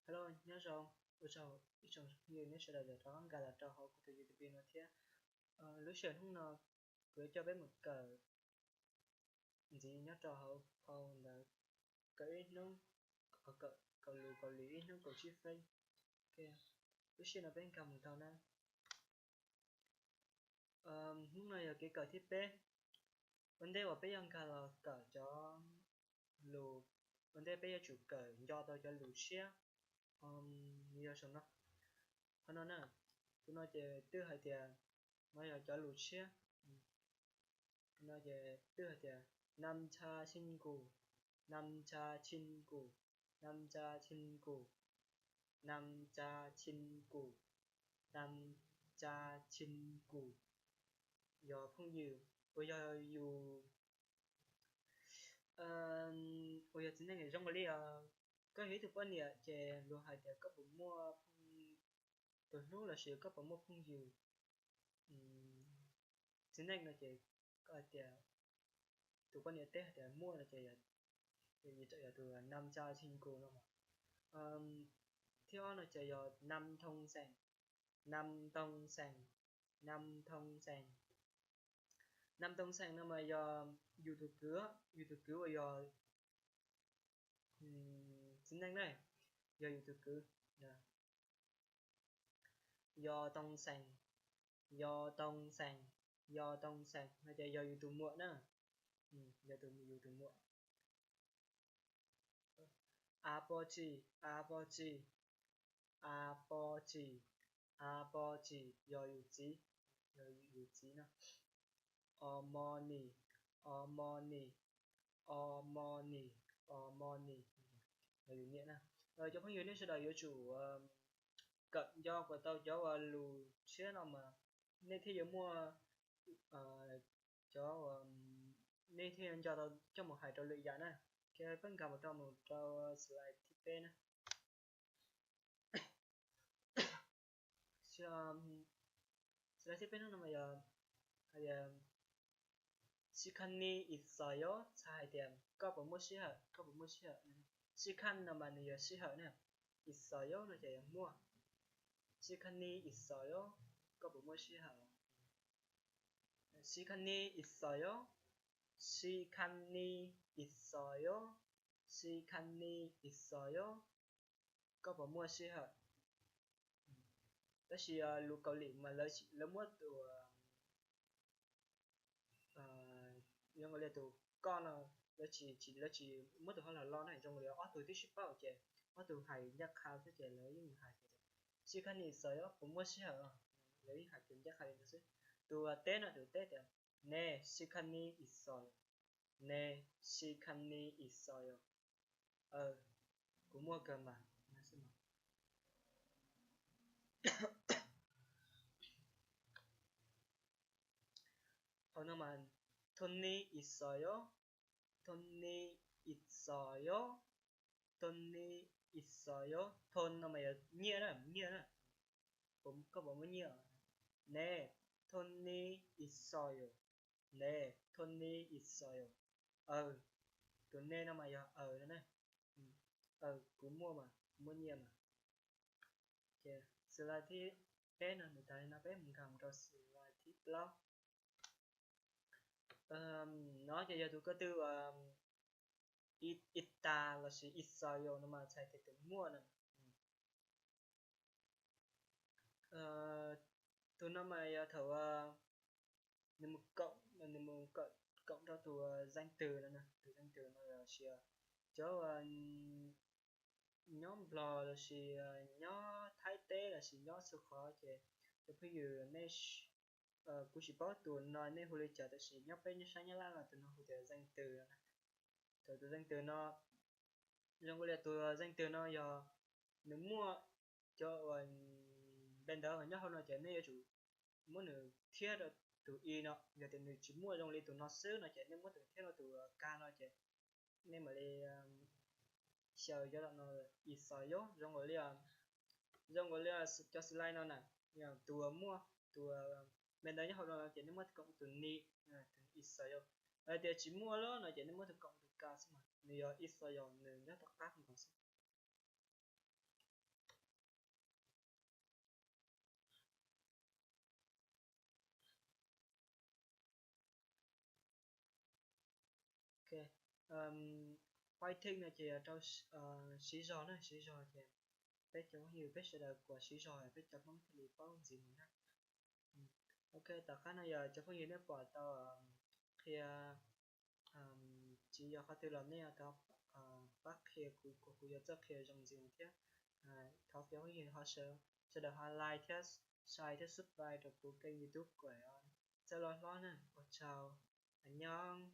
Hello, nhớ rồi. Ủa sao ít trong như nếu sẽ là đó gà là trò họ của từ YouTube nó thế. Lúc sau không nó gửi cho bé một cờ gì nhớ trò họ họ là cái nó cờ cờ cờ lù cờ lý nó cờ chi phây. Ok. Lúc sau là bên cầm một tàu nè. Lúc này là cái cờ thiết bé. Vấn đề của bé yang gà là cờ cho lù. Vấn đề bé chủ cờ do tôi cho lù xe. Như sao nó. Nó nè. Tôi nói về tư hai tiền. Mới là cho lù xe. nó về tức là 남자 친구, 남자 친구, 남자 친구, 남자 친구, 남자 친구. Giờ không nhiều, bây giờ dù bây giờ chính là người trong cái có hiểu được quan niệm về luật hải để có bộ mua từ lúc là sự có bộ mua không nhiều chính là chỉ có thể từ quan niệm tết để mua là chỉ thì chạy từ 남자 친구 mà theo nó chạy năm thông sản năm thông sản năm thông sản năm thông sản nó mà do YouTube bây giờ chính năng này do YouTube cứ do thông sản do thông sản do thông sản nó chạy do YouTube muộn nữa do từ YouTube muộn 아버지 아버지 아버지 아버지 여유지 여유지나 어머니 어머니 어머니 어머니 여유 nghĩa nè rồi trong phần này sẽ đợi chủ cận do của tao cháu lù xe nào mà nên thì giờ mua cho nên thì cho tao cho một hai trò luyện giải nè cái phần cả một trò slide tiếp bên nè slide tiếp bên nó mà giờ 시간이 있어요? 잘 됨. có một 시간, có một 시간. 시간 là nhiều 시간이야. 있어요 là chỉ mua. 시간이 있어요? có một 시간. 시간이 있어요? 시간이 있어요? 시간이 있어요? có một 시간. Đó là lục cầu lì mà lấy mất từ nhưng mà từ con là chỉ mất từ là lo này trong đó từ tiếp xúc bao giờ từ hải nhắc khao thế giờ lấy những hải chỉ cần nhìn sợi cũng mất sẽ lấy hải tiền nhắc hải nữa từ tết là từ tết rồi nè 시간이 있어요 nè 시간이 있어요 cũng mua cơm mà nó mà 돈이 있어요? 돈이 있어요? 돈이 있어요? 돈 nó mà nghĩa đó cũng có bộ mới nghĩa 네 돈이 있어요 네 돈이 있어요 tụi nê nó mà giờ đó nè cũng mua mà mua nhiều mà ok slide thì bé nó người ta nó bé mình cầm cho slide thì blog nói cho giờ tụi có từ 있다 것이 있어요 nó mà xài từ mua nè tụi nó mà thử nên một cộng cho tụi danh từ này nè từ danh từ nó là sẽ cho nhóm blog là sẽ nhóm thái tế là sẽ nhóm sự khó chứ cho ví dụ nên cũng chỉ bảo tụi nói nên hồi trở tới sẽ nhóm bên như sáng nhá là tụi nó hồi danh từ này tụi danh từ nó trong cái tụi danh từ nó giờ nếu mua cho bên đó nhớ hôm nào trở nên chủ muốn được thiết được từ y nó giờ thì người chỉ mua trong tụi nó xứ nó chạy nên muốn từ thiết nó từ ca nó chạy nên mà đi chờ cho nó 있어요 trong cái cho slide nó nè từ mua từ bên đấy nhớ hôm nào chạy nên mất cộng từ ni từ 있어요 thì chỉ mua đó nó chạy nên mất cộng từ ca mà giờ 있어요 nên nhớ tất cả không ok. Fighting là chị ở trong sĩ giò nữa, sĩ giò chị biết cho nhiều biết sẽ được của sĩ giò biết cho mong thì bao gì nữa. Ok ta khá là giờ cho phương diện bỏ tao khi chỉ giờ khá từ lần này tao bắt khi của giờ chắc khi trong gì thế thao phía phương diện họ sẽ được highlight thế sai thế subscribe được của kênh YouTube của sẽ lo nè chào anh nhong